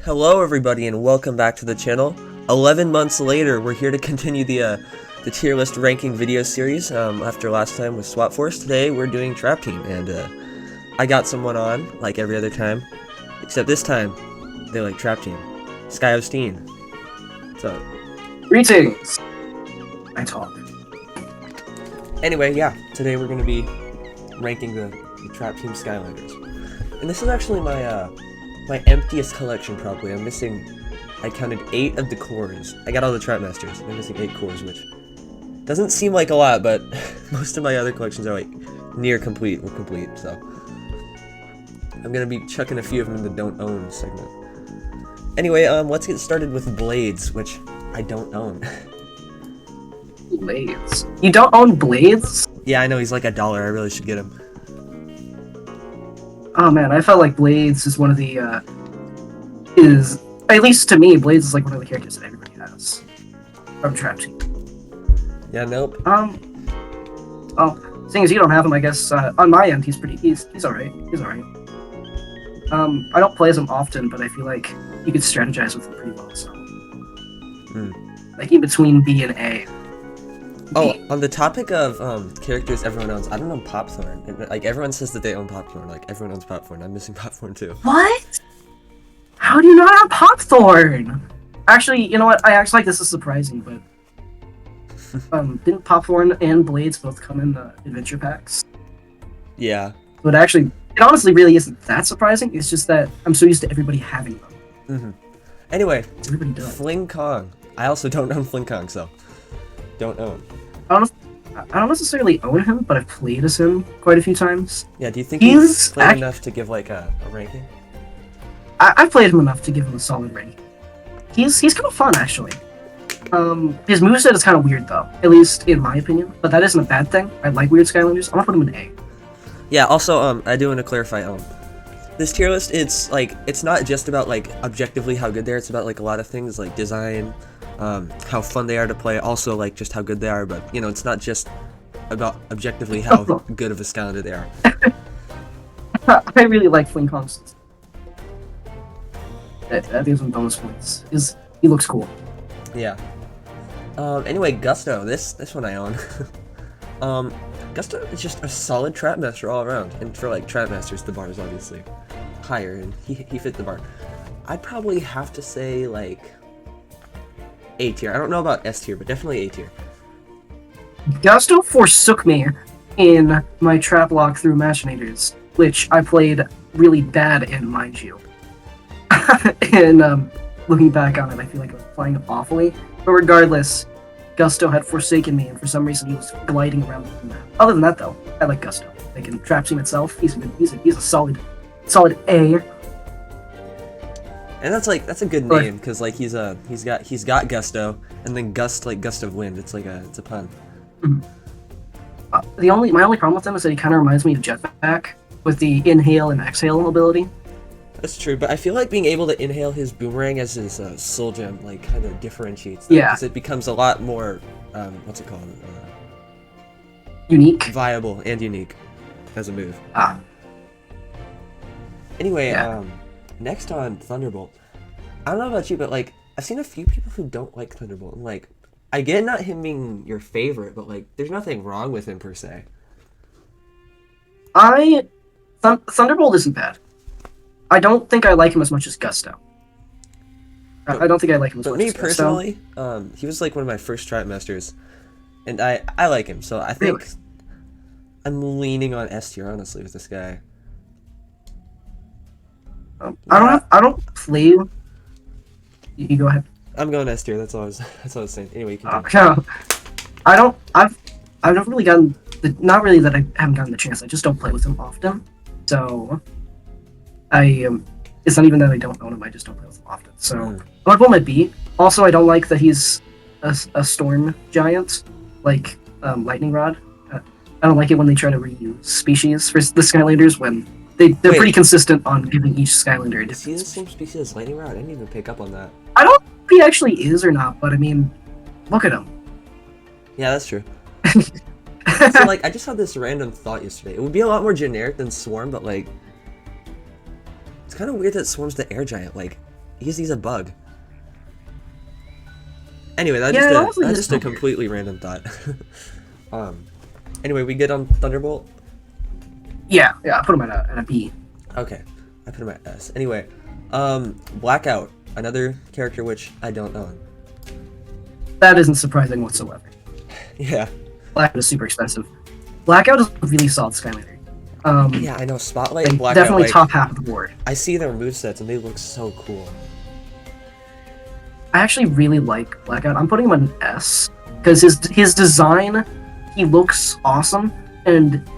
Hello everybody and welcome back to the channel. 11 months later, we're here to continue the tier list ranking video series. After last time with Swap Force, today we're doing Trap Team, and I got someone on, like every other time, except this time, they like Trap Team. Steen. What's up? Greetings! I talk. Anyway, yeah, today we're going to be ranking the Trap Team Skylanders. And this is actually my emptiest collection, probably. I counted 8 of the cores. I got all the Trap Masters. I'm missing 8 cores, which doesn't seem like a lot, but most of my other collections are like near complete or complete, so I'm gonna be chucking a few of them in the don't own segment. Anyway, let's get started with Blades, which I don't own. Blades? You don't own Blades? Yeah, I know, he's like $1. I really should get him. Oh man, I felt like Blades is one of the, at least to me, Blades is like one of the characters that everybody has from Trap Team. Yeah, nope. Well, seeing as you don't have him, I guess, on my end, he's alright. He's alright. I don't play as him often, but I feel like you could strategize with him pretty well, so. Like, in between B and A. Oh, on the topic of characters everyone owns, I don't own Popthorn. And, like, everyone says that they own Popthorn. Like, everyone owns Popthorn. I'm missing Popthorn too. What? How do you not have Popthorn? Actually, you know what? I actually like this is surprising, but didn't Popthorn and Blades both come in the adventure packs? Yeah. But actually, it honestly really isn't that surprising. It's just that I'm so used to everybody having them. Anyway, Everybody does. Fling Kong. I also don't own Fling Kong, so don't own. I don't necessarily own him, but I've played as him quite a few times. Yeah, do you think he's played enough to give like a ranking? I've played him enough to give him a solid ranking. He's kind of fun, actually. His moveset is kind of weird, though, at least in my opinion, but that isn't a bad thing. I like weird Skylanders. I'm gonna put him in A. Yeah, also, I do want to clarify, this tier list, it's not just about, like, objectively how good they are, it's about, like, a lot of things, like design, how fun they are to play, also, like, just how good they are, but, you know, it's not just about objectively how good of a Skylander they are. I really like Fling Kong's. That gives him bonus points. He looks cool. Yeah. Anyway, Gusto, this one I own. Gusto is just a solid Trap Master all around, and for like Trap Masters, the bar is obviously higher, and he fit the bar. I'd probably have to say like A tier. I don't know about S tier, but definitely A tier. Gusto forsook me in my trap lock through Machinators, which I played really bad in, mind you. And looking back on it, I feel like I was playing awfully. But regardless, Gusto had forsaken me, and for some reason he was gliding around the map. Other than that, though, I like Gusto. Like in Trap Team itself, he's a solid A. And that's a good name, because like he's got Gusto, and then gust of wind. It's a pun. My only problem with him is that he kind of reminds me of Jetpack with the inhale and exhale ability. That's true, but I feel like being able to inhale his boomerang as his soul gem like kind of differentiates them, because it becomes a lot more what's it called? Unique, viable, and unique as a move. Anyway, next on Thunderbolt. I don't know about you, but like I've seen a few people who don't like Thunderbolt. And, like, I get not him being your favorite, but like there's nothing wrong with him per se. Thunderbolt isn't bad. I don't think I like him as much as Gusto. I don't think I like him as much as Gusto. But me personally, he was like one of my first Trap Masters, and I like him, so I think I'm leaning on S tier, honestly, with this guy. I don't play. You go ahead. I'm going S tier. That's all I was saying. Anyway, you can I've never really gotten not really that I haven't gotten the chance. I just don't play with him often, so. It's not even that I don't own him, I just don't play with him often. So, I'm gonna put him at B. Also, I don't like that he's a storm giant, like Lightning Rod. I don't like it when they try to reuse species for the Skylanders when they're pretty consistent on giving each Skylander a different. Is he the same species as Lightning Rod? I didn't even pick up on that. I don't know if he actually is or not, but I mean, look at him. Yeah, that's true. So, like, I just had this random thought yesterday. It would be a lot more generic than Swarm, but, like, it's kind of weird that Swarm's the air giant. Like, he's a bug. Anyway, that's Yeah, honestly, that's it's just a so weird. completely random thought. Anyway, we get on Thunderbolt. Yeah, I put him at a B. Okay, I put him at S. Anyway, Blackout, another character which I don't own. That isn't surprising whatsoever. Yeah. Blackout is super expensive. Blackout is a really solid Skylander. Yeah, I know. Spotlight Like, and Blackout. definitely like, top half of the board. I see their movesets and they look so cool. I actually really like Blackout. I'm putting him an S because his design, he looks awesome, and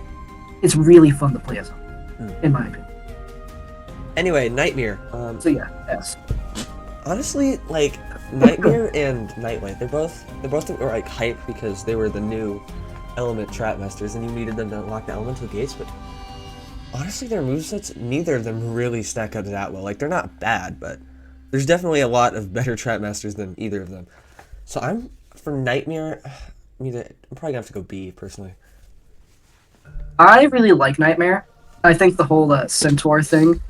it's really fun to play as him, in my opinion. Anyway, Nightmare. So yeah, S. Honestly, like Nightmare and Nightlight, they're both were like hype because they were the new element trap masters, and you needed them to unlock the elemental gates. But honestly, their movesets, neither of them really stack up that well. Like they're not bad, but there's definitely a lot of better trap masters than either of them. So I'm for Nightmare. I'm probably gonna have to go B personally. I really like Nightmare. I think the whole Centaur thing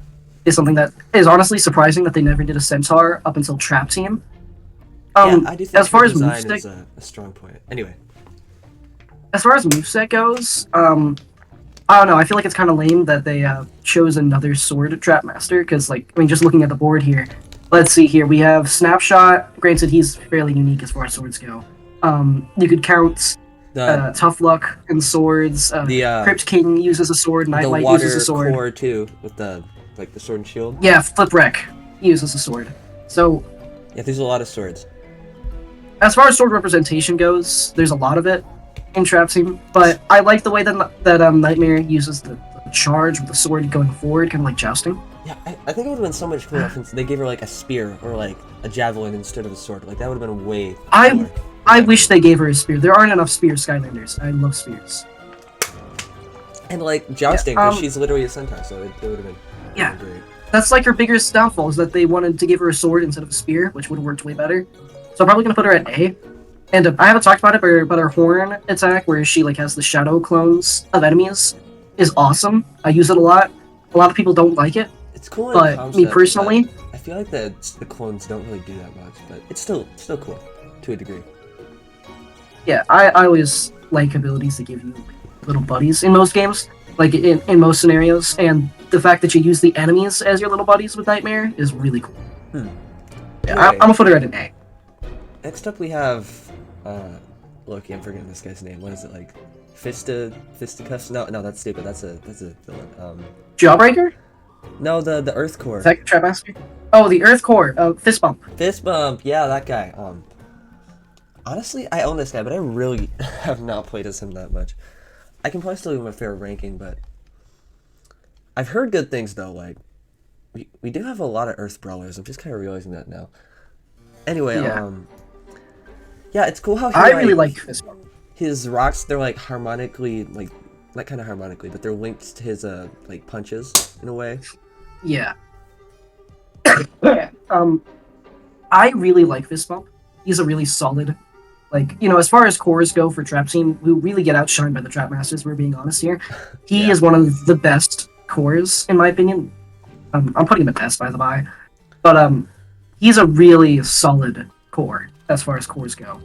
is something that is honestly surprising that they never did a Centaur up until Trap Team. Yeah, I do think as far the as design moveset, is a strong point. Anyway, as far as moveset goes, I don't know. I feel like it's kind of lame that they chose another sword trap master because, like, I mean, just looking at the board here, let's see here. We have Snapshot. Granted, he's fairly unique as far as swords go. You could count Tough Luck and swords. Crypt King uses a sword. the Nightlight water uses a sword. core too, with the sword and shield. Yeah, Flipwreck uses a sword. So, Yeah, there's a lot of swords. as far as sword representation goes, there's a lot of it in Trap Team, but I like the way that Nightmare uses the charge with the sword going forward, kind of like jousting. Yeah, I think it would have been so much cooler if they gave her like a spear or like a javelin instead of a sword. Like that would have been way cooler. I wish they gave her a spear. There aren't enough spear Skylanders. I love spears. And like jousting, because she's literally a centaur, so it would have been Yeah. great. That's like her biggest downfall, is that they wanted to give her a sword instead of a spear, which would have worked way better. So I'm probably going to put her at A. And I haven't talked about it, but her horn attack, where she like has the shadow clones of enemies, is awesome. I use it a lot. A lot of people don't like it, It's cool in but concept, me personally, but I feel like the clones don't really do that much, but it's still cool to a degree. yeah, I always like abilities that give you little buddies in most games, like in most scenarios, and the fact that you use the enemies as your little buddies with Nightmare is really cool. Yeah, Anyway, I'm gonna put her at an A. next up we have Loki. I'm forgetting this guy's name. What is it like? Fisticuffs? No, that's stupid. That's a villain. Jawbreaker? No, the Earth Core. Is that Trap Master? Oh, the Earth Core. Fist Bump. Fist bump. Yeah, that guy. Honestly, I own this guy, but I really have not played as him that much. I can probably still give him a fair ranking, but I've heard good things though. Like we do have a lot of Earth brawlers. I'm just kind of realizing that now. Anyway, Yeah. Yeah, it's cool how he, I really like Fist Bump. his rocks. They're like harmonically, like not kind of harmonically, but they're linked to his like punches in a way. Yeah. I really like Fist Bump. He's a really solid, like, you know, as far as cores go for Trap Team, we really get outshined by the Trap Masters, we're being honest here. He Yeah. is one of the best cores, in my opinion. I'm putting him at S, by the by. But, he's a really solid core, as far as cores go.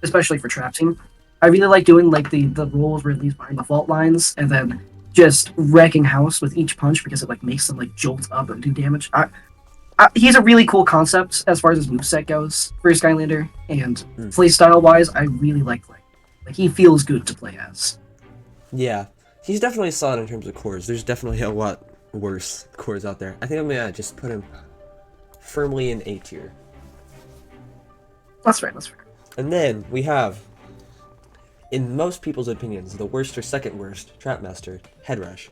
Especially for Trap Team. I really like doing, like, the rolls where it leaves behind the fault lines, and then just wrecking house with each punch, because it, like, makes them, like, jolt up and do damage. He's a really cool concept as far as his moveset goes for Skylander, and playstyle wise, I really like playing. Like, he feels good to play as. Yeah, he's definitely solid in terms of cores. There's definitely a lot worse cores out there. I think I'm gonna just put him firmly in A tier. That's fair. And then we have, in most people's opinions, the worst or second worst Trap Master, Headrush.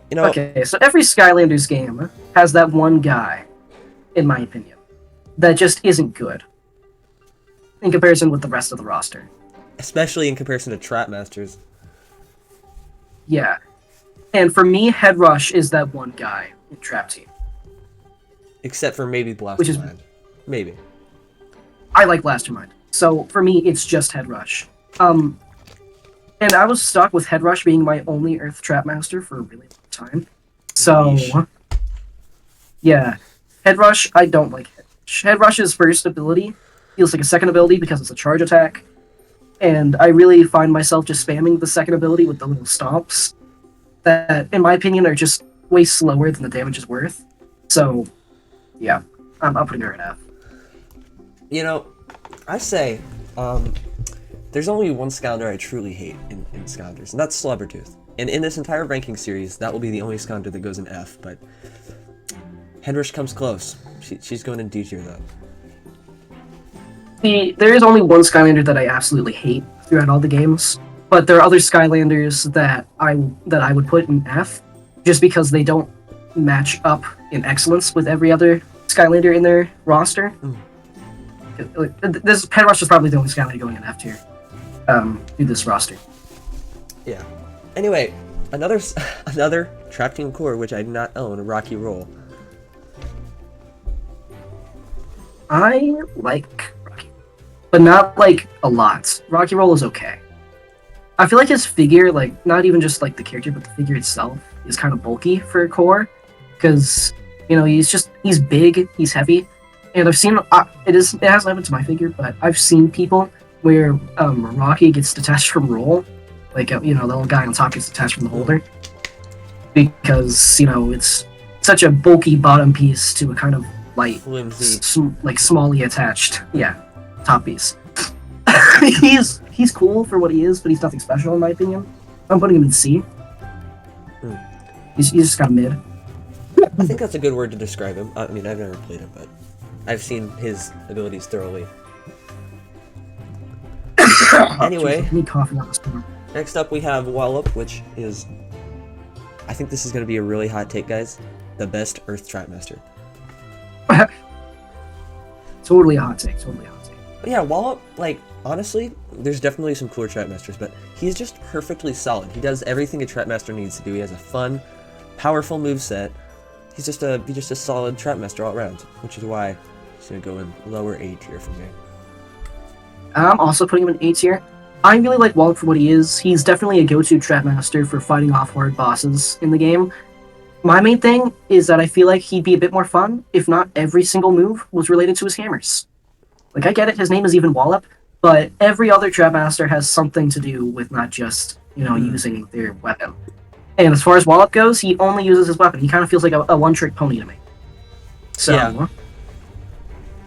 You know, Okay, so every Skylanders game has that one guy, in my opinion, that just isn't good in comparison with the rest of the roster. especially in comparison to Trap Masters. Yeah. And for me, Headrush is that one guy in Trap Team. Except for maybe Blast Which is- Land. Maybe. I like Blastermind. So for me, it's just Headrush. And I was stuck with Headrush being my only Earth Trap Master for a really long time. So, Yeesh. yeah. Headrush, I don't like Headrush. Headrush's first ability feels like a second ability because it's a charge attack. And I really find myself just spamming the second ability with the little stomps that, in my opinion, are just way slower than the damage is worth. So, yeah, I'm putting her at F. You know, I say, there's only one Skylander I truly hate in Skylanders, and that's Slobbertooth. And in this entire ranking series, that will be the only Skylander that goes in F, but Headrush comes close. She's going in D tier, though. There is only one Skylander that I absolutely hate throughout all the games, but there are other Skylanders that I would put in F, just because they don't match up in excellence with every other Skylander in their roster. This Headrush is probably the only Skylander going in F tier through this roster. Yeah. Anyway, another Trap Team core which I do not own, Rocky Roll. I like Rocky, but not like a lot. Rocky Roll is okay. I feel like his figure, like not even just like the character, but the figure itself is kind of bulky for a core, because he's big, he's heavy, and I've seen it hasn't happened to my figure, but I've seen people where Rocky gets detached from Roll, like the little guy on top gets detached from the holder, because it's such a bulky bottom piece to a kind of light, smallly attached, top piece. He's cool for what he is, but he's nothing special in my opinion. I'm putting him in C. He's just got mid. I think that's a good word to describe him. I mean, I've never played him, but I've seen his abilities thoroughly. Anyway, next up we have Wallup, which is, I think this is going to be a really hot take, guys. The best Earth Trapmaster. Totally a hot take. But yeah, Wallup, like, honestly, there's definitely some cooler Trapmasters, but he's just perfectly solid. He does everything a Trapmaster needs to do. He has a fun, powerful moveset. He's just a solid Trapmaster all around, which is why he's gonna go in lower A tier for me. I'm also putting him in A tier. I really like Wallup for what he is. He's definitely a go-to Trapmaster for fighting off hard bosses in the game. My main thing is that I feel like he'd be a bit more fun if not every single move was related to his hammers. Like, I get it, his name is even Wallup, but every other Trapmaster has something to do with not just, using their weapon. And as far as Wallup goes, he only uses his weapon. He kind of feels like a one-trick pony to me. So, yeah.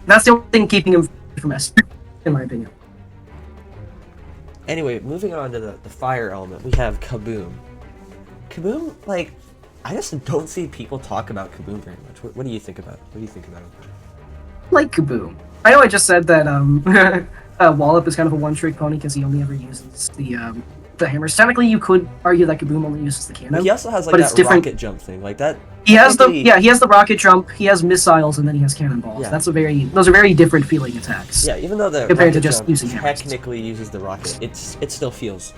That's the only thing keeping him from S, in my opinion. Anyway, moving on to the fire element, we have Kaboom. Kaboom, like, I just don't see people talk about Kaboom very much. What do you think about it? What do you think about him? Like Kaboom. I know I just said that Wallup is kind of a one-trick pony because he only ever uses the hammers. Technically, you could argue that Kaboom only uses the cannon. But he also has like that rocket jump thing, like that. He has the rocket jump. He has missiles, and then he has cannonballs. Yeah. Those are very different feeling attacks. Yeah, even though the compared to just using hammers. Technically uses the rocket, it still feels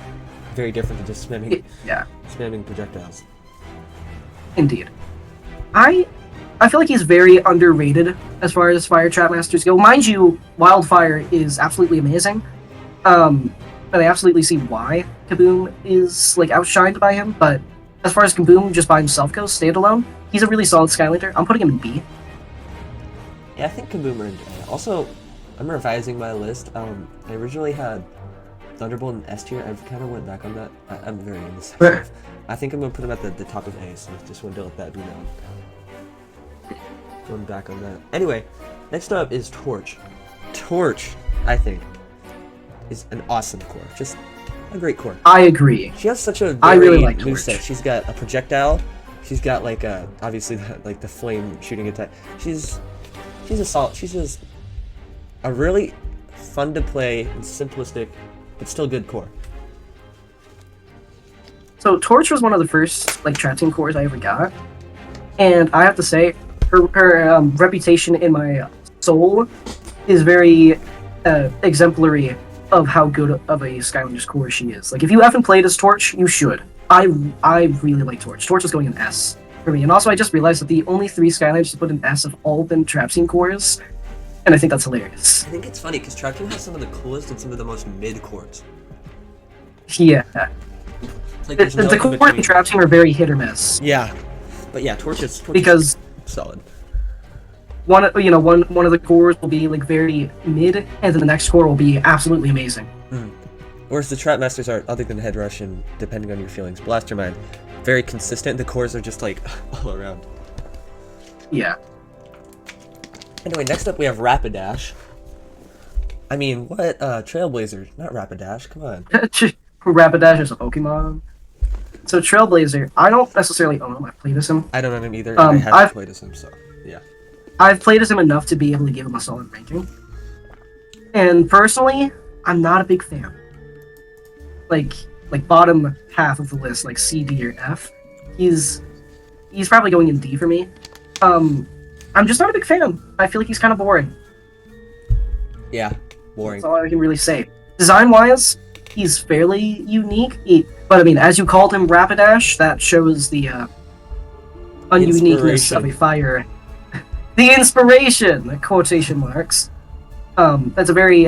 very different than just spamming projectiles. Indeed. I feel like he's very underrated as far as fire Trapmasters go. Mind you, Wildfire is absolutely amazing. And I absolutely see why Kaboom is like outshined by him, but as far as Kaboom just by himself goes, standalone, he's a really solid Skylander. I'm putting him in B. Yeah, I think Kaboom are in A. Also, I'm revising my list. I originally had Thunderbolt in S tier. I've kind of went back on that. I'm very indecisive. I think I'm going to put him at the top of A, so I just want to let that be known. Going back on that. Anyway, next up is Torch. Torch, I think, is an awesome core. Just a great core. I agree. She has such a I really like moveset. She's got a projectile. She's got like obviously the flame shooting attack. She's just a really fun to play and simplistic, but still good core. So Torch was one of the first like Trap Team cores I ever got, and I have to say, her reputation in my soul is very exemplary of how good of a Skylander's core she is. Like, if you haven't played as Torch, you should. I really like Torch. Torch is going in S for me. And also, I just realized that the only 3 Skylanders to put in S have all been Trap Team cores, and I think that's hilarious. I think it's funny, because Trap Team has some of the coolest and some of the most mid cores. Yeah. Like, the cores in Trap Team are very hit or miss. Yeah. But yeah, torch is because solid. one of the cores will be like very mid, and then the next core will be absolutely amazing. Whereas the Trapmasters are, other than headrush and depending on your feelings, Blastermind, very consistent. The cores are just like all around. Yeah. Anyway, next up we have Rapidash. I mean, what? Trailblazer, not Rapidash. Come on. Rapidash is a Pokemon. So Trailblazer, I don't necessarily own him. I've played as him. I don't own him either, and I haven't played as him, so yeah. I've played as him enough to be able to give him a solid ranking. And personally, I'm not a big fan. Like bottom half of the list, like C, D, or F. He's probably going in D for me. I'm just not a big fan. I feel like he's kind of boring. Yeah, boring. That's all I can really say. Design-wise, he's fairly unique. But I mean, as you called him Rapidash, that shows the ununiqueness of a fire. The inspiration, quotation marks. That's a very,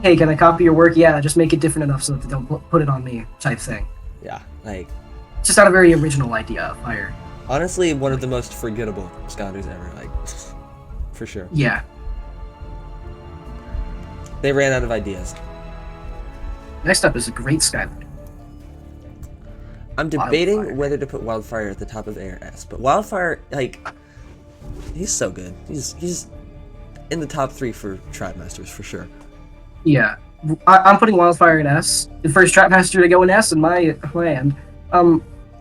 hey, can I copy your work? Yeah, just make it different enough so that they don't put it on me type thing. Yeah, like... It's just not a very original idea of fire. Honestly, one of the most forgettable Skylanders ever, like, for sure. Yeah. They ran out of ideas. Next up is a great Skylander. I'm debating Wildfire. whether to put Wildfire at the top of A or S, but Wildfire, like, he's so good. He's in the top 3 for Trapmasters, for sure. Yeah. I'm putting Wildfire in S. The first Trapmaster to go in S in my end.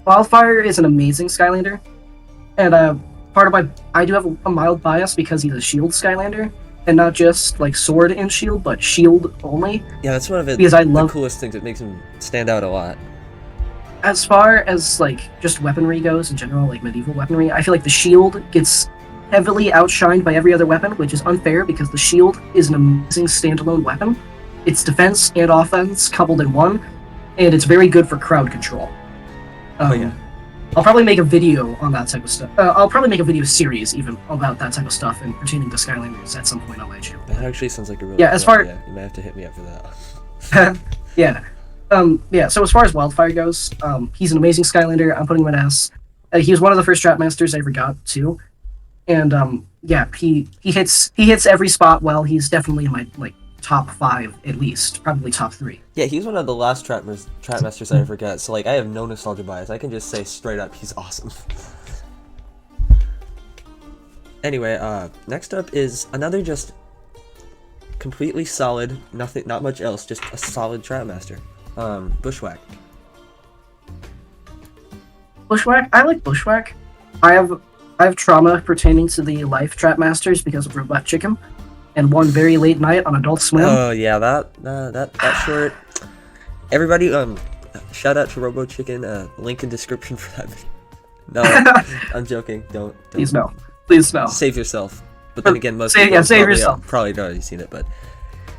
Wildfire is an amazing Skylander, and I do have a mild bias because he's a shield Skylander, and not just like sword and shield, but shield only. Yeah, that's one of the coolest things. It makes him stand out a lot. As far as like just weaponry goes in general, like medieval weaponry, I feel like the shield gets heavily outshined by every other weapon, which is unfair because the shield is an amazing standalone weapon. It's defense and offense coupled in one, and it's very good for crowd control. Oh yeah. I'll probably make a video on that type of stuff. I'll probably make a video series even about that type of stuff and pertaining to Skylanders at some point on my channel. That actually sounds like a really idea. You might have to hit me up for that. Yeah. So as far as Wildfire goes, he's an amazing Skylander. I'm putting him in S. He was one of the first Trapmasters I ever got too, and he hits every spot well. He's definitely in my top 5 at least, probably top 3. Yeah, he's one of the last Trapmasters I ever got, so like I have no nostalgia bias. I can just say straight up, he's awesome. Anyway, next up is another just completely solid, not much else, just a solid Trapmaster. Bushwack. Bushwack? I like Bushwack. I have trauma pertaining to the life Trapmasters because of Robot Chicken. And one very late night on Adult Swim. Oh yeah, that short. Everybody, shout out to Robo Chicken. Link in description for that video. No, I'm joking. Don't. Please no. Please no. Save yourself. But then again, most people save yourself. Probably already seen it, but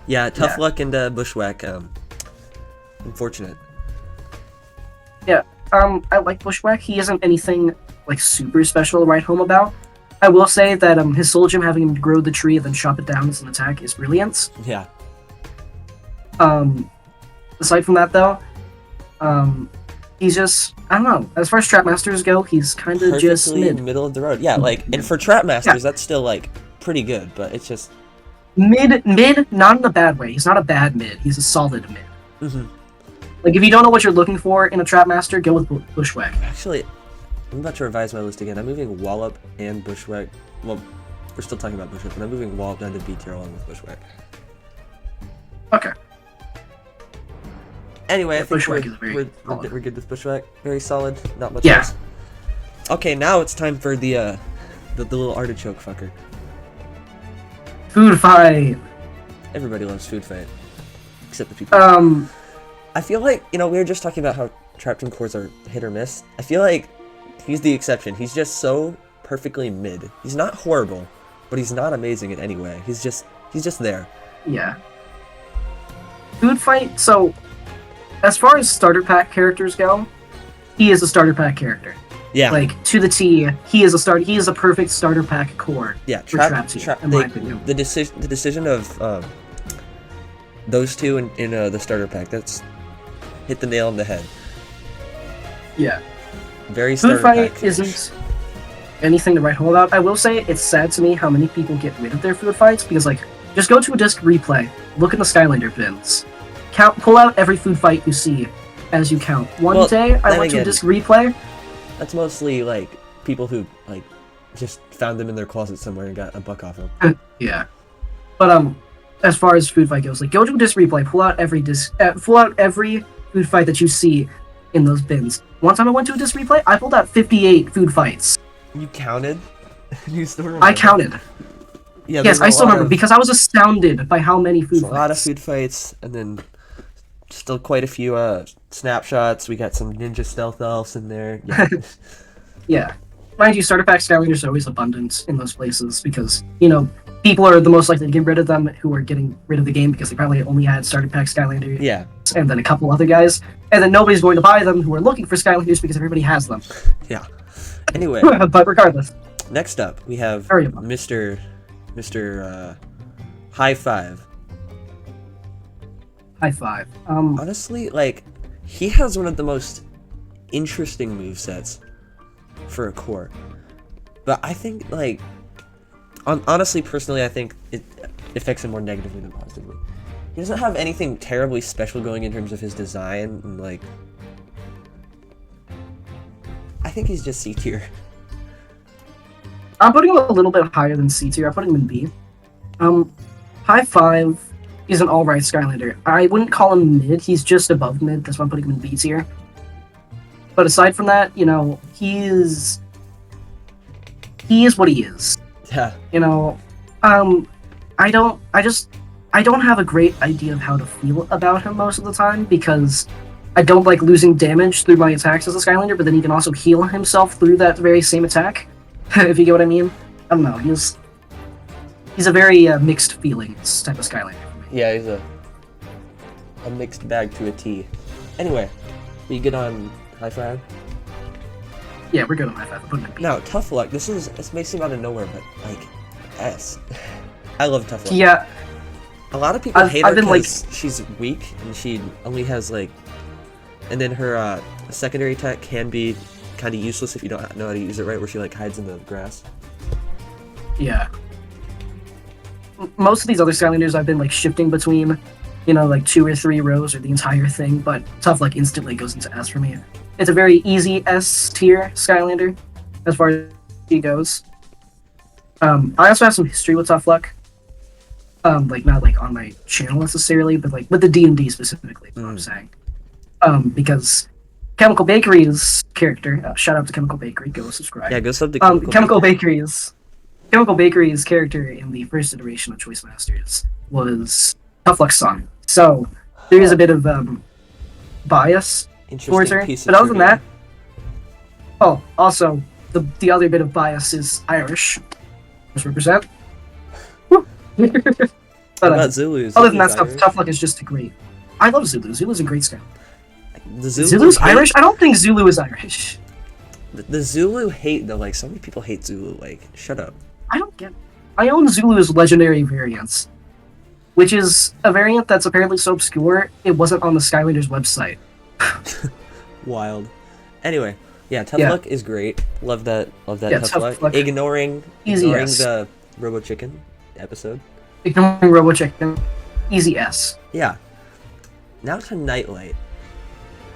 yeah, tough luck and Bushwack. Unfortunate. Yeah. I like Bushwack. He isn't anything like super special to write home about. I will say that his Soul Gem having him grow the tree and then chop it down as an attack is brilliant. Yeah. Aside from that, though, he's just, I don't know. As far as Trapmasters go, he's kind of just middle of the road. Yeah, like, and for Trapmasters, that's still like pretty good, but it's just mid, not in a bad way. He's not a bad mid. He's a solid mid. Mm-hmm. Like, if you don't know what you're looking for in a Trapmaster, go with Bushwack. Actually, I'm about to revise my list again. I'm moving Wallup and Bushwack. Well, we're still talking about Bushwack, but I'm moving Wallup down to B tier along with Bushwack. Okay. Anyway, I think we're good with Bushwack. Very solid. Not much else. Okay, now it's time for the little artichoke fucker. Food fight. Everybody loves food fight, except the people. I feel like we were just talking about how Trap Team cores are hit or miss. I feel like he's the exception. He's just so perfectly mid. He's not horrible, but he's not amazing in any way. He's just there. Yeah. Food fight. So, as far as starter pack characters go, he is a starter pack character. Yeah. Like to the T, he is a perfect starter pack core. Yeah. For Trap Team, in my opinion. The decision of those two in the starter pack, that's hit the nail on the head. Yeah. Very Food starter pack. fight isn't. anything to write home about. I will say it's sad to me how many people get rid of their food fights because, like, just go to a disc replay, look in the Skylander bins, pull out every food fight you see as you count. One day, I went to a disc replay. That's mostly like people who like just found them in their closet somewhere and got a buck off them. Yeah, but as far as food fight goes, like, go to a disc replay, pull out every food fight that you see in those bins. One time I went to a disc replay, I pulled out 58 food fights. You counted? You still remember? I counted. Yeah, yes, I still remember because I was astounded by how many food fights. A lot of food fights, and then still quite a few snapshots. We got some ninja stealth elves in there. Yeah. Yeah. Mind you, starter pack Skylanders are always abundant in those places because, people are the most likely to get rid of them who are getting rid of the game because they probably only had starter pack Skylanders. Yeah. And then a couple other guys. And then nobody's going to buy them who are looking for Skylanders because everybody has them. Yeah. Anyway. But regardless. Next up, we have Mr. High Five. High Five. Honestly, like, he has one of the most interesting movesets for a core. But I think, like, honestly, personally, I think it affects him more negatively than positively. He doesn't have anything terribly special going in terms of his design, and, like, I think he's just C tier. I'm putting him a little bit higher than C tier. I'm putting him in B. High Five is an alright Skylander. I wouldn't call him mid. He's just above mid. That's why I'm putting him in B tier. But aside from that, he is what he is. Yeah. I don't have a great idea of how to feel about him most of the time because I don't like losing damage through my attacks as a Skylander, but then he can also heal himself through that very same attack. If you get what I mean. I don't know. He's a very mixed feelings type of Skylander for me. Yeah, he's a mixed bag to a T. Anyway, are you good on High Five? Yeah, we're good on High Five. I'm putting it in B. Now, Tough Luck. This may seem out of nowhere, but like S. I love Tough Luck. Yeah. A lot of people hate her because she's weak and she only has like, and then her secondary attack can be kind of useless if you don't know how to use it right, where she like hides in the grass. Yeah. Most of these other Skylanders I've been like shifting between, like 2 or 3 rows or the entire thing, but Tough Luck instantly goes into S for me. It's a very easy S tier Skylander as far as he goes. I also have some history with Tough Luck. Like not like on my channel necessarily, but like with the D&D specifically, is what I'm saying. Because Chemical Bakery's character, shout out to Chemical Bakery, go subscribe. Yeah, go sub to Chemical Bakery's character in the first iteration of Choice Masters was Tough Luck's son. So there is a bit of bias towards her. But other than that, also the other bit of bias is Irish. Let's represent. But about Zulu? Other than that stuff, Tough Luck is just great. I love Zulu. Zulu's a great Scout. Zulu's Irish? I don't think Zulu is Irish. The Zulu hate, though, like, so many people hate Zulu, like, shut up. I don't get it. I own Zulu's legendary variants, which is a variant that's apparently so obscure, it wasn't on the Skylanders website. Wild. Anyway, yeah, Tough Luck is great. Love that Tough Luck. Ignoring the Robo Chicken episode. Ignoring Robo Chicken. Easy S. Yeah. Now to Nightlight.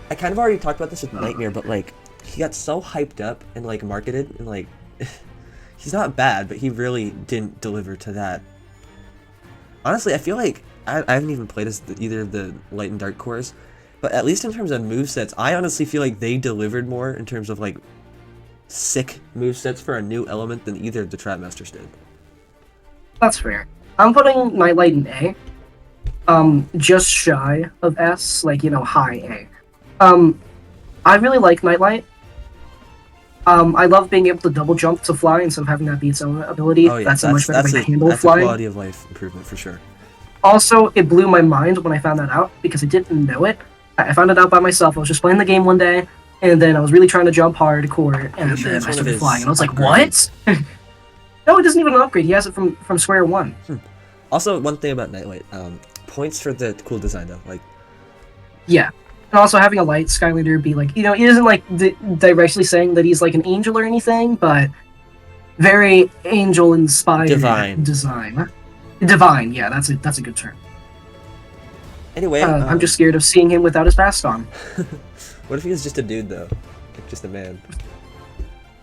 I kind of already talked about this with Nightmare, but like he got so hyped up and like marketed and like he's not bad, but he really didn't deliver to that. Honestly, I feel like I haven't even played as either of the Light and Dark cores, but at least in terms of movesets, I honestly feel like they delivered more in terms of like sick movesets for a new element than either of the Trap Masters did. That's fair. I'm putting Nightlight in A. Just shy of S, like, high A. I really like Nightlight. I love being able to double jump to fly instead of having that be its own ability. Oh, yeah, that's a much better way to handle that's flying. That's a quality of life improvement for sure. Also, it blew my mind when I found that out because I didn't know it. I found it out by myself. I was just playing the game one day, and then I was really trying to jump hardcore, and then I started flying, and I was like, what? No, it doesn't even upgrade. He has it from square one. Also, one thing about Nightlight, points for the cool design though, like. Yeah, and also having a light Skylander be like, he isn't like directly saying that he's like an angel or anything, but very angel-inspired Divine. design. Divine, yeah, that's a good term. Anyway, I'm just scared of seeing him without his mask on. What if he was just a dude though, like just a man?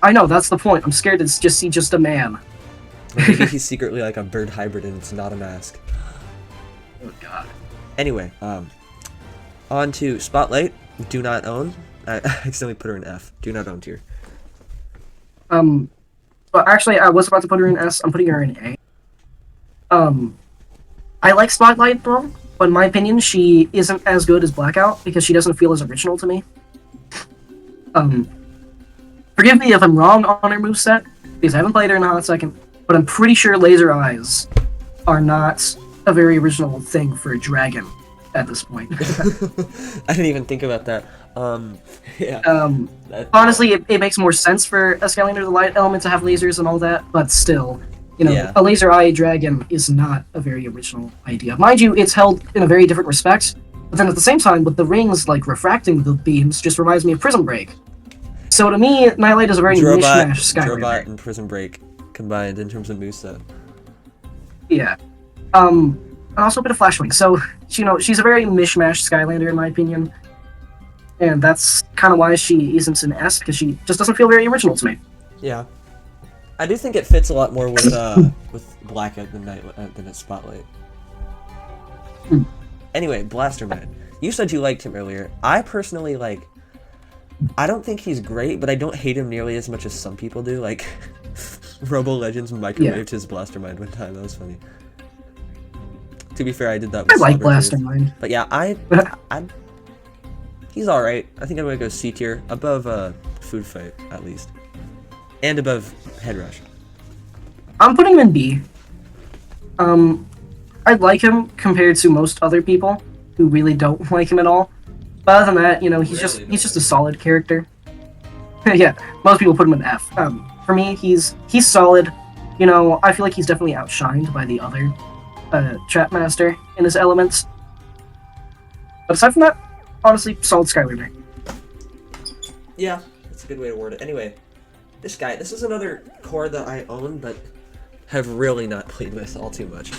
I know, that's the point. I'm scared to just see just a man. Or maybe he's secretly like a bird hybrid and it's not a mask. Oh god. Anyway, on to Spotlight. Do not own. I accidentally put her in F. Do not own tier. But actually, I was about to put her in S. I'm putting her in A. I like Spotlight though, but in my opinion, she isn't as good as Blackout because she doesn't feel as original to me. Forgive me if I'm wrong on her moveset, because I haven't played her in a hot second, but I'm pretty sure laser eyes are not a very original thing for a dragon at this point. I didn't even think about that. Yeah. Honestly, it makes more sense for a Skylander the light element to have lasers and all that, but still, you know, Yeah. a laser eye dragon is not a very original idea. Mind you, it's held in a very different respect, but then at the same time, with the rings like refracting the beams, just reminds me of Prism Break. So to me, Nightlight is a very mishmash Skylander. Drobot and Prison Break combined in terms of moveset. Yeah. And also a bit of Flashwing. So, you know, she's a very mishmash Skylander in my opinion. And that's kind of why she isn't an S, because she just doesn't feel very original to me. Yeah. I do think it fits a lot more with Blackout than at Spotlight. Anyway, Blaster Man. You said you liked him earlier. I personally I don't think he's great, but I don't hate him nearly as much as some people do. Like, Robo Legends microwaved his Blaster Mind one time. That was funny. To be fair, I did that with I like Slumber Blaster too. Mind. But yeah, he's alright. I think I'm gonna go C tier, above Food Fight, at least. And above Headrush. I'm putting him in B. I like him compared to most other people who really don't like him at all. But other than that, you know, he's just a solid character. Yeah, most people put him in F. For me, he's solid. You know, I feel like he's definitely outshined by the other Trap Master in his elements. But aside from that, honestly, solid Skylander. Yeah, that's a good way to word it. Anyway, this is another core that I own, but have really not played with all too much.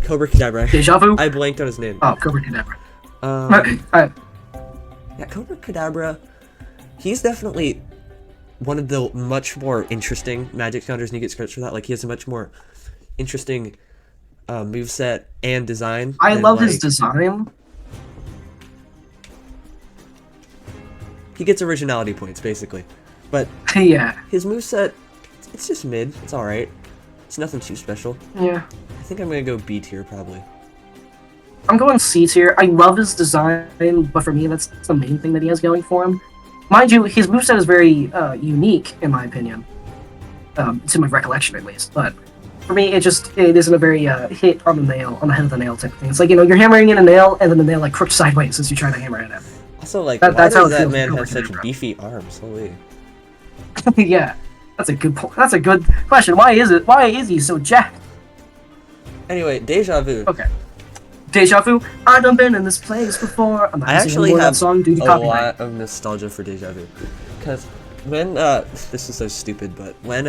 Cobra Kadabra. Deja Vu? I blanked on his name. Oh, Cobra Kadabra. Yeah, Cobra Kadabra, he's definitely one of the much more interesting magic counters, and he gets credit for that. Like, he has a much more interesting moveset and design. I love his design. He gets originality points, basically. But Yeah. his moveset, it's just mid. It's alright. It's nothing too special. Yeah. I think I'm gonna go B tier, probably. I'm going C tier. I love his design, but for me, that's the main thing that he has going for him. Mind you, his moveset is very unique, in my opinion. To my recollection, at least. But for me, it isn't a very hit on the nail, on the head of the nail type of thing. It's like, you know, you're hammering in a nail, and then the nail like crooks sideways as you try to hammer it in. Also, like, That's why how does it that feels man with have Cobra such Kadabra. beefy arms? Holy. Yeah, that's a good point. That's a good question. Why is he so jacked? Anyway, Deja Vu. Okay. Deja Vu. I done been in this place before. I'm not I gonna sing actually more of have that song due to a copyright. lot of nostalgia for Deja Vu. Because when, this is so stupid, but when,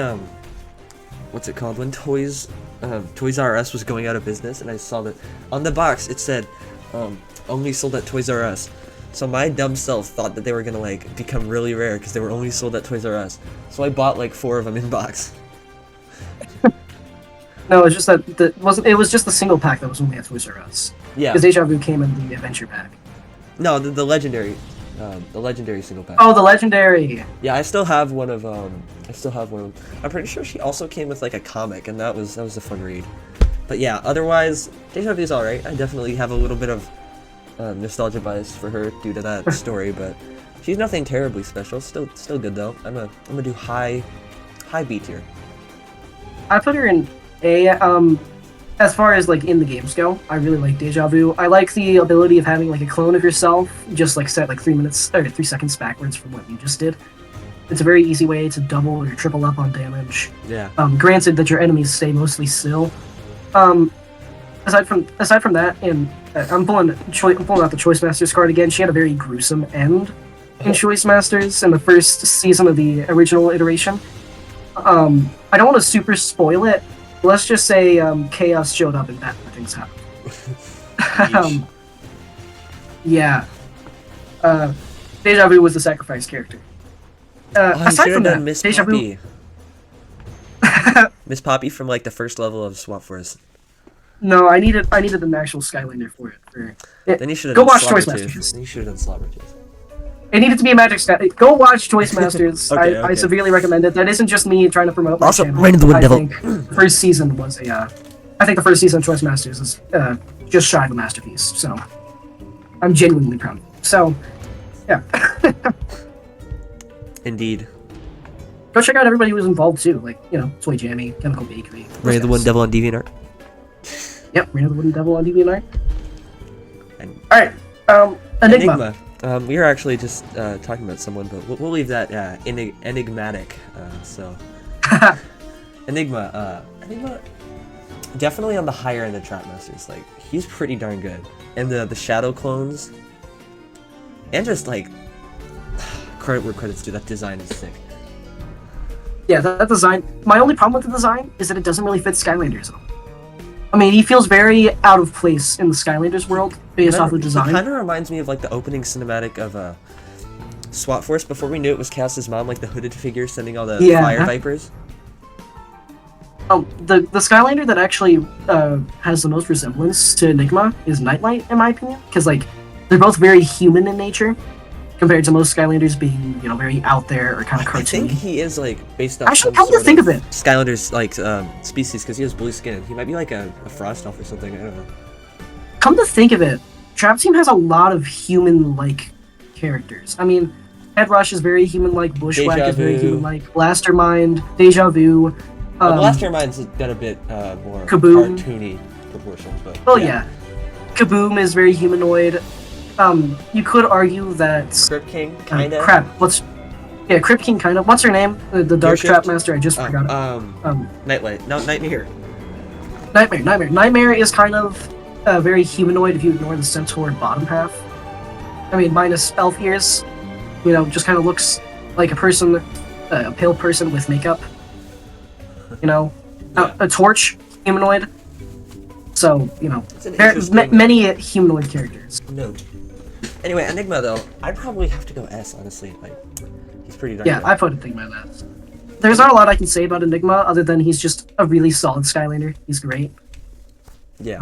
what's it called? When Toys R Us was going out of business, and I saw that on the box it said, only sold at Toys R Us. So my dumb self thought that they were gonna, like, become really rare because they were only sold at Toys R Us. So I bought, like, 4 of them in box. No, it's just that it was just the single pack that was only at Toys R Us. Yeah. Because Deja Vu came in the adventure pack. No, the legendary single pack. Oh, the legendary. Yeah, I still have one of them. I'm pretty sure she also came with like a comic, and that was a fun read. But yeah, otherwise, Deja Vu's alright. I definitely have a little bit of nostalgia bias for her due to that story, but she's nothing terribly special. Still good though. I'm gonna do high B tier. I put her in A. As far as like in the games go, I really like Deja Vu. I like the ability of having like a clone of yourself, just like set like 3 seconds backwards from what you just did. It's a very easy way to double or triple up on damage. Yeah. Granted that your enemies stay mostly still. Aside from that, and I'm pulling out the Choice Master's card again. She had a very gruesome end. in Choice Masters in the first season of the original iteration. I don't want to super spoil it. Let's just say chaos showed up and bad things happened. Yeah. Deja Vu was the sacrifice character. Aside from that, Miss Deja Poppy. Vu. Miss Poppy from like the first level of Swamp Forest. No, I needed an actual Skylander for it. Then you should have go done watch Choice Slobbertooth. Masters. Then you should have done Slobbertooth. It needed to be a Magic Sky. Go watch Choice Masters. Okay. I severely recommend it. That isn't just me trying to promote my Also, channel. Reign of the Wind I Devil. think first season was a. I think the first season of Choice Masters is just shy of a masterpiece. So, I'm genuinely proud of it. So, yeah. Indeed. Go check out everybody who was involved too, like Soy Jammy, Chemical Bakery. Reign of the Wind Devil on DeviantArt. Yep, Reign of the Wooden Devil on DeviantArt. And All right, Enigma. We were actually just talking about someone, but we'll leave that enigmatic. Enigma. Enigma, definitely on the higher end of Trap Masters. Like, he's pretty darn good. And the shadow clones, and just like credit where credit's due. That design is sick. Yeah, that design. My only problem with the design is that it doesn't really fit Skylanders at all. I mean, he feels very out of place in the Skylanders world based off the design. It kind of reminds me of like the opening cinematic of SWAT Force. Before we knew it was Cass's mom, like the hooded figure sending all the fire vipers. The Skylander that actually has the most resemblance to Enigma is Nightlight, in my opinion, because like they're both very human in nature, compared to most Skylanders being very out there or kind of cartoony. I think he is like based on. Actually, come to think of it, Skylander's like species, because he has blue skin. He might be like a frost elf or something. I don't know. Come to think of it, Trap Team has a lot of human-like characters. I mean, Headrush is very human-like. Bushwack is very human-like. Blastermind, Deja Vu. Blastermind's got a bit more Kaboom. Cartoony proportions, but. Oh yeah. Kaboom is very humanoid. You could argue that Crypt King, kinda. Crypt King, kinda. What's her name? The Dark Trap Master. I just forgot it. Nightlight. No, Nightmare. Nightmare is kind of very humanoid if you ignore the centaur bottom half. I mean, minus elf ears. Just kind of looks like a person, a pale person with makeup. A torch, humanoid. So, many humanoid characters. No. Anyway, Enigma though, I'd probably have to go S, honestly. Like, he's pretty darn good. I put Enigma in S. There's not a lot I can say about Enigma other than he's just a really solid Skylander. He's great. Yeah.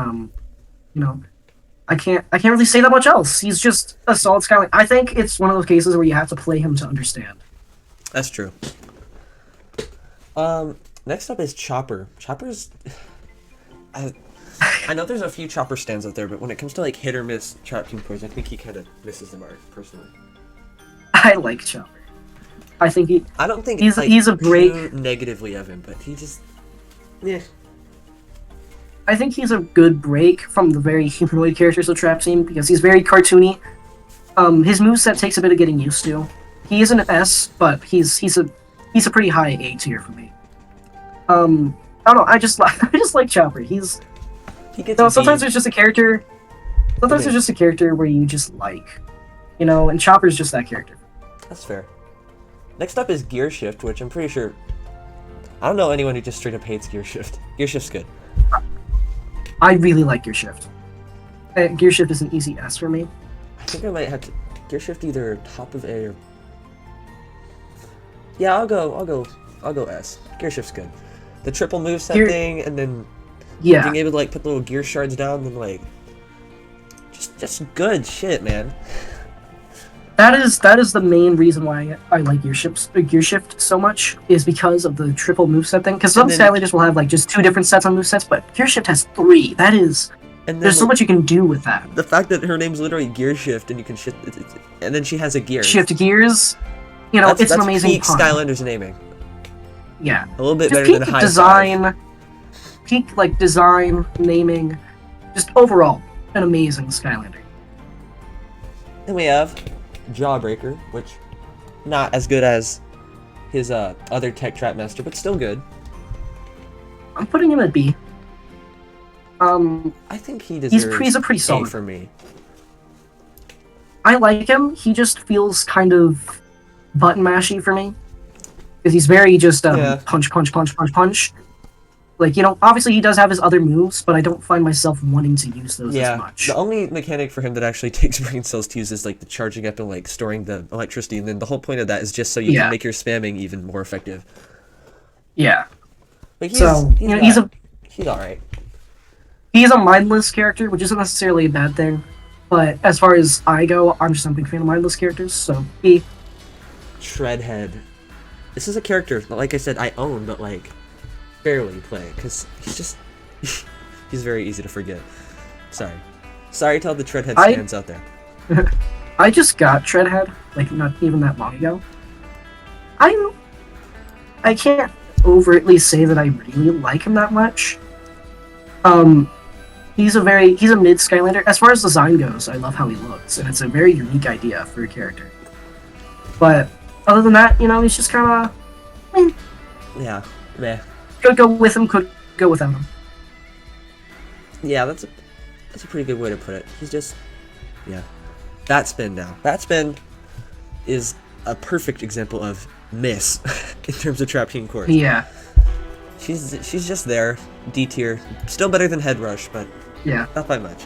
I can't really say that much else. He's just a solid Skylander. I think it's one of those cases where you have to play him to understand. That's true. Next up is Chopper. Chopper's... I know there's a few Chopper stands out there, but when it comes to like hit or miss Trap Team cores, I think he kind of misses the mark, personally. I like Chopper. I think he... I don't think he's a break... too negatively of him, but he just... Yeah. I think he's a good break from the very humanoid characters of Trap Team, because he's very cartoony. His moveset takes a bit of getting used to. He is an S, but he's a pretty high A tier for me. I don't know, I just like Chopper. Sometimes there's just a character. Sometimes there's just a character where you just like, and Chopper's just that character. That's fair. Next up is Gear Shift, which I'm pretty sure. I don't know anyone who just straight up hates Gear Shift. Gear Shift's good. I really like Gear Shift. Gear Shift is an easy S for me. I think I might have to Gear Shift either top of A or. Yeah, I'll go S. Gear Shift's good. The triple moveset thing, and then being able to like put the little gear shards down, and like just good shit, man. That is the main reason why I like Gear Shift so much, is because of the triple moveset thing. Because some Skylanders will have like just 2 different sets on movesets, but Gear Shift has 3. That is, there's so much you can do with that. The fact that her name's literally Gear Shift, and you can shift, and then she has a gear. Shift gears, it's an amazing peak Skylanders naming. Yeah, a little bit just better than high design, peak design, naming, just overall an amazing Skylander. Then we have Jawbreaker, which not as good as his other Tech Trap Master, but still good. I'm putting him at B. I think he deserves he's a pretty solid A for me. I like him. He just feels kind of button mashy for me because he's very just Yeah. punch, punch, punch, punch, punch. Like, you know, obviously he does have his other moves, but I don't find myself wanting to use those as Yeah, much. the only mechanic for him that actually takes brain cells to use is like the charging up and like storing the electricity, and then the whole point of that is just so you Yeah. can make your spamming even more effective. Yeah. But he's, So, you know, he's alright. he's a mindless character, which isn't necessarily a bad thing. But as far as I go, I'm just a big fan of mindless characters, so he... Shredhead. This is a character, like I said, I own, but like, barely play, because he's just... he's very easy to forget. Sorry. Sorry to all the Shredhead fans out there. I just got Shredhead, like, not even that long ago. I can't overtly say that I really like him that much. He's a mid Skylander. As far as design goes, I love how he looks, and it's a very unique idea for a character. But other than that, you know, he's just kind of... Yeah, meh. Could go with him, could go without him. Yeah, that's a pretty good way to put it. He's just... Yeah. Batspin now. Batspin is a perfect example of miss in terms of trap team cores. Yeah. She's just there, D tier. Still better than headrush, but Yeah. not by much.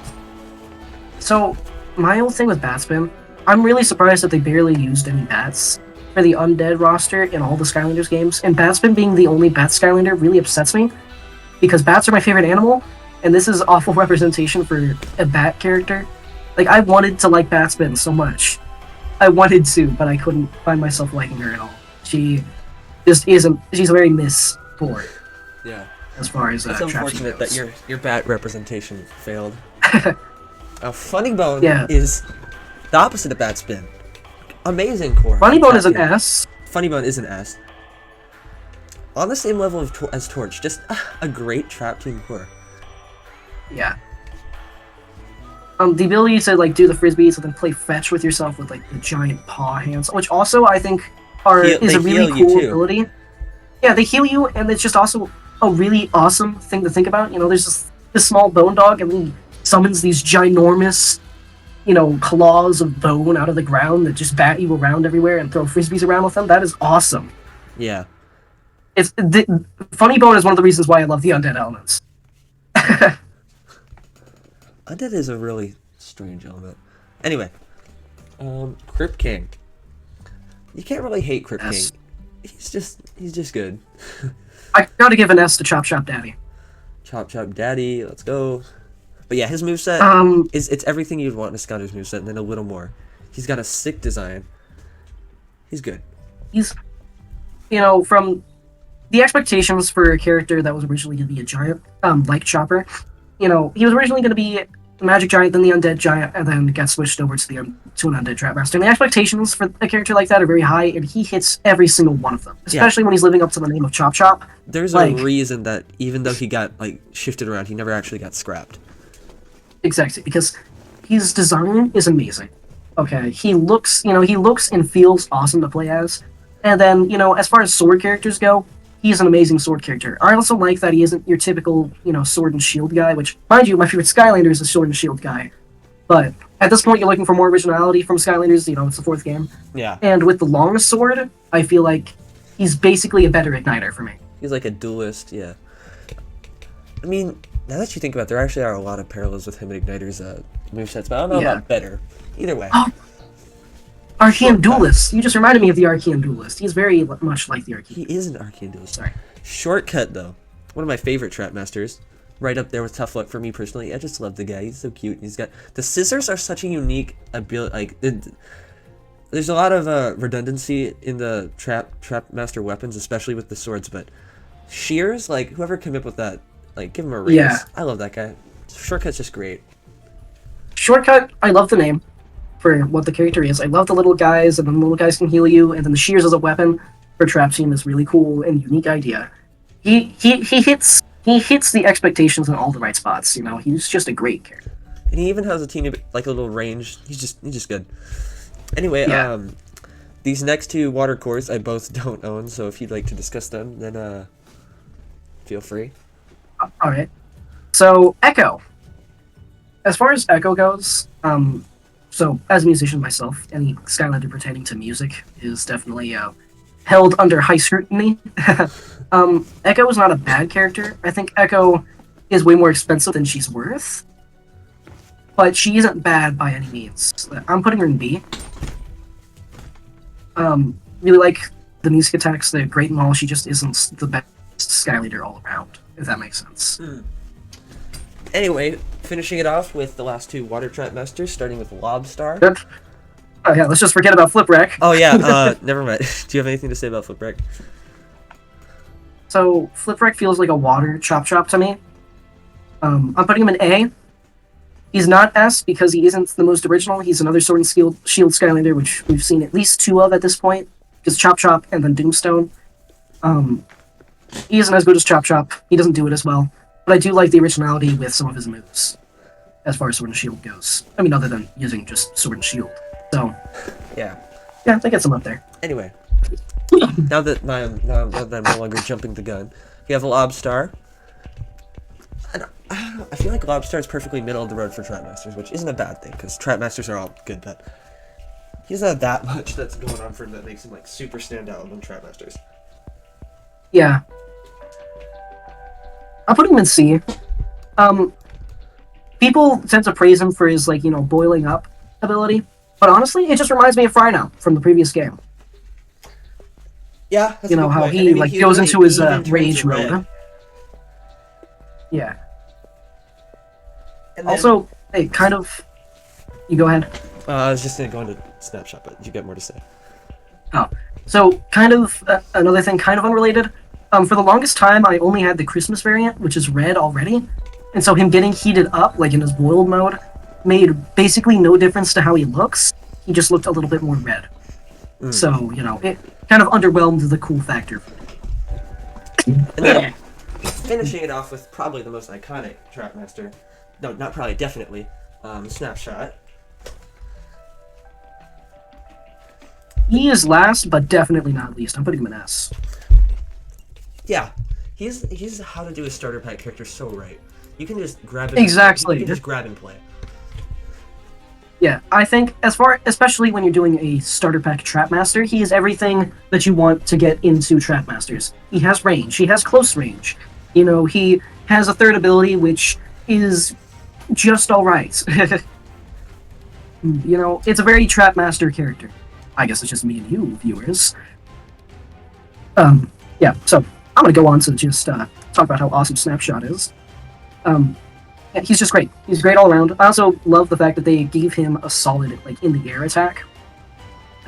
So, my whole thing with Batspin, I'm really surprised that they barely used any bats for the Undead roster in all the Skylanders games, and Batspin being the only bat Skylander really upsets me, because bats are my favorite animal, and this is awful representation for a bat character. Like, I wanted to like Batspin so much. I wanted to, but I couldn't find myself liking her at all. She just isn't, she's very poor. Yeah. As far as It's trap team unfortunate goes. that your bat representation failed. Funny Bone Yeah. is the opposite of Batspin. Amazing core. Funny Bone is an Bat- S. Funny Bone is an S. On the same level of as Torch, just a great trap team core. Yeah. The ability to like do the frisbees and then play fetch with yourself with like the giant paw hands, which also I think is a really cool ability. Yeah, they heal you, and it's just also a really awesome thing to think about. You know, there's this small bone dog, and he summons these ginormous, you know, claws of bone out of the ground that just bat you around everywhere and throw frisbees around with them. That is awesome. Yeah. Funny Bone is one of the reasons why I love the Undead elements. Undead is a really strange element. Anyway, Crypt King. You can't really hate Crypt S. King. He's just good. I gotta give an S to Chop Chop Daddy. Chop Chop Daddy, let's go. But yeah, his moveset it's everything you'd want in a Skylander's moveset, and then a little more. He's got a sick design. He's good. He's, you know, from the expectations for a character that was originally going to be a giant, like Chopper, you know, he was originally going to be the Magic Giant, then the Undead Giant, and then got switched over to an Undead Trapmaster. And the expectations for a character like that are very high, and he hits every single one of them, especially when he's living up to the name of Chop Chop. There's a reason that even though he got like shifted around, he never actually got scrapped. Exactly, because his design is amazing. Okay, he looks and feels awesome to play as. And then, you know, as far as sword characters go, he's an amazing sword character. I also like that he isn't your typical, you know, sword and shield guy, which, mind you, my favorite Skylander is a sword and shield guy. But at this point, you're looking for more originality from Skylanders, you know, it's the fourth game. Yeah. And with the longest sword, I feel like he's basically a better igniter for me. He's like a duelist, yeah. I mean, now that you think about it, there actually are a lot of parallels with him and Igniter's movesets, but I don't know about better. Either way. Oh, Archean Duelist. You just reminded me of the Archean Duelist. He's very much like the Archean. He is an Archean Duelist. Sorry. Shortcut, though. One of my favorite Trap Masters. Right up there with Tough Luck for me personally. I just love the guy. He's so cute. He's got... The scissors are such a unique ability. Like, there's a lot of redundancy in the Trap Master weapons, especially with the swords, but shears, like, whoever came up with that, like, give him a raise. Yeah. I love that guy. Shortcut's just great. Shortcut, I love the name for what the character is. I love the little guys, and then the little guys can heal you, and then the shears as a weapon for Trap Team is really cool and unique idea. He hits the expectations in all the right spots. You know, he's just a great character. And he even has a teeny bit, like a little range. He's just good. Anyway, these next two water cores I both don't own, so if you'd like to discuss them, then feel free. All right. So Echo. As far as Echo goes, So, as a musician myself, any Skylander pertaining to music is definitely held under high scrutiny. Echo is not a bad character. I think Echo is way more expensive than she's worth, but she isn't bad by any means. I'm putting her in B. Really like the music attacks, they're great and all, she just isn't the best Skylander all around, if that makes sense. Anyway, finishing it off with the last two water trap masters, starting with lobstar. Good. Oh yeah, let's just forget about Flipwreck. Oh yeah, never mind. Do you have anything to say about Flipwreck? So, Flipwreck feels like a water chop chop to me. I'm putting him in A. He's not S because he isn't the most original. He's another Sword and Shield Skylander, which we've seen at least 2 of at this point. Because Chop Chop and then Doomstone. He isn't as good as Chop Chop. He doesn't do it as well. But I do like the originality with some of his moves, as far as Sword and Shield goes. I mean, other than using just Sword and Shield. So, yeah, that gets him up there. Anyway, now that I'm no longer jumping the gun, we have lobstar. I feel like lobstar is perfectly middle of the road for Trapmasters, which isn't a bad thing, because Trapmasters are all good, but he doesn't have that much that's going on for him that makes him like super stand out among Trapmasters. Yeah. I'll put him in C. People tend to praise him for his, boiling up ability, but honestly, it just reminds me of Frino from the previous game. Yeah, that's how he goes into his rage mode. Yeah. And then, also, hey, you go ahead. I was just going to go into Snapshot, but you got more to say. Oh, so another thing, kind of unrelated. For the longest time, I only had the Christmas variant, which is red already, and so him getting heated up, like in his boiled mode, made basically no difference to how he looks. He just looked a little bit more red. So, it kind of underwhelmed the cool factor. And then, finishing it off with probably the most iconic Trapmaster. No, not probably, definitely. Snapshot. He is last, but definitely not least. I'm putting him in S. Yeah, he's how to do a starter pack character so right. You can just grab it. Exactly. You can just grab and play. Yeah, I think especially when you're doing a starter pack Trapmaster, he is everything that you want to get into Trapmasters. He has range. He has close range. He has a third ability which is just all right. It's a very Trapmaster character. I guess it's just me and you, viewers. Yeah, so I'm going to go on to just talk about how awesome Snapshot is. Yeah, he's just great. He's great all around. I also love the fact that they gave him a solid, in the air attack,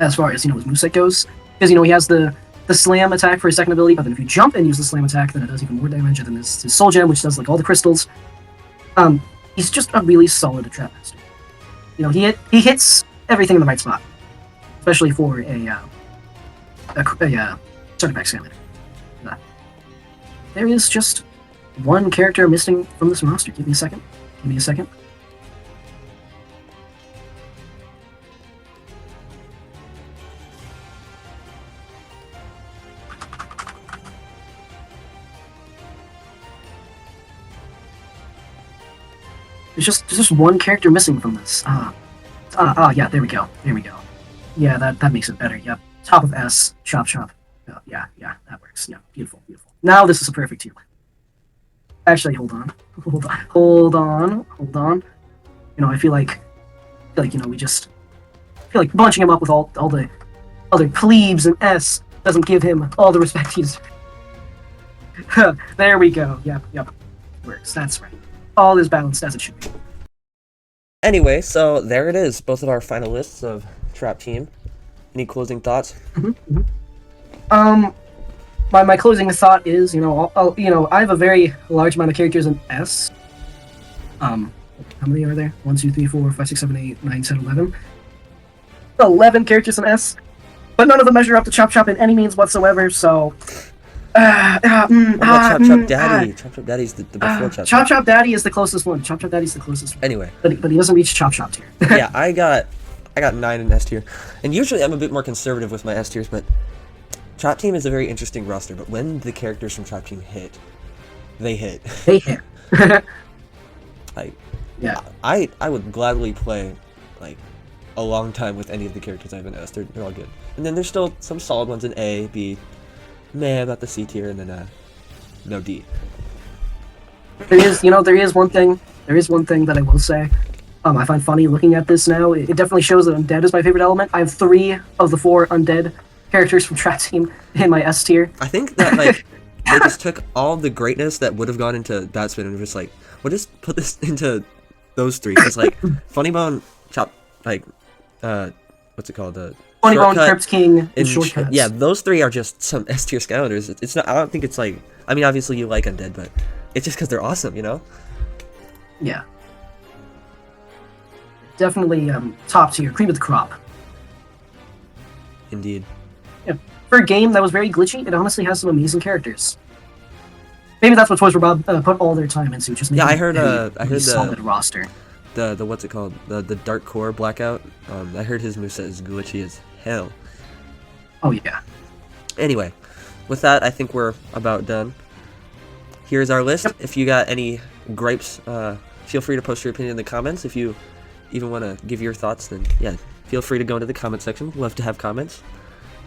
as far as, his moveset goes. Because, he has the slam attack for his second ability, but then if you jump and use the slam attack, then it does even more damage, and then his soul gem, which does, all the crystals. He's just a really solid Trapmaster. He hits everything in the right spot. Especially for a starter pack Skylander. There is just one character missing from this roster. Give me a second. There's just one character missing from this. Yeah, there we go. Yeah, that makes it better. Yep. Top of S. Chop. Oh, yeah, that works. Yeah, beautiful. Now this is a perfect tier. Actually, hold on. I feel like we just feel like bunching him up with all the other plebes in S doesn't give him all the respect he's. There we go. Yep. Works. That's right. All is balanced as it should be. Anyway, so there it is. Both of our finalists of Trap Team. Any closing thoughts? My closing thought is, I have a very large amount of characters in S. How many are there? 1, 2, 3, 4, 5, 6, 7, 8, 9, 10, 11. 11 characters in S, but none of them measure up to Chop Chop in any means whatsoever. So, What about Chop Chop Daddy? Chop Chop Daddy's the before Chop Chop. Chop Daddy is the closest one. Anyway, but he doesn't reach Chop Chop tier. Yeah, I got 9 in S tier, and usually I'm a bit more conservative with my S tiers, but Trap Team is a very interesting roster. But when the characters from Trap Team hit, they hit. Yeah. I would gladly play a long time with any of the characters I've been asked. They're all good. And then there's still some solid ones in A, B, meh about the C tier, and then no D. There is one thing that I will say. I find funny looking at this now. It definitely shows that Undead is my favorite element. I have 3 of the 4 Undead characters from Trap Team in my S tier. I think that like they just took all the greatness that would have gone into Batsman and just like, we'll just put this into those 3. It's like Funny Bone, Chop, like what's it called? Funny Bone, Crypt King, and Shortcuts. Yeah, those 3 are just some S tier Skylanders. It's not. I don't think it's like. I mean, obviously you like Undead, but it's just because they're awesome, you know? Yeah. Definitely top tier, cream of the crop. Indeed. Yeah. For a game that was very glitchy, it honestly has some amazing characters. Maybe that's what Toys for Bob put all their time into. Just I heard the solid roster. The what's it called? The Dark Core Blackout. I heard his moveset is glitchy as hell. Oh yeah. Anyway, with that, I think we're about done. Here's our list. Yep. If you got any gripes, feel free to post your opinion in the comments. If you even want to give your thoughts, then yeah, feel free to go into the comment section. Love to have comments.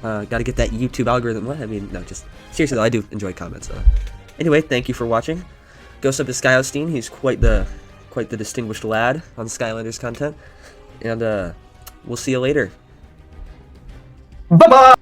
Got to get that YouTube algorithm. What? I mean, no, just seriously though, I do enjoy comments. Anyway, thank you for watching. Go sub to Steen. He's quite the distinguished lad on Skylanders content. And we'll see you later. Bye bye.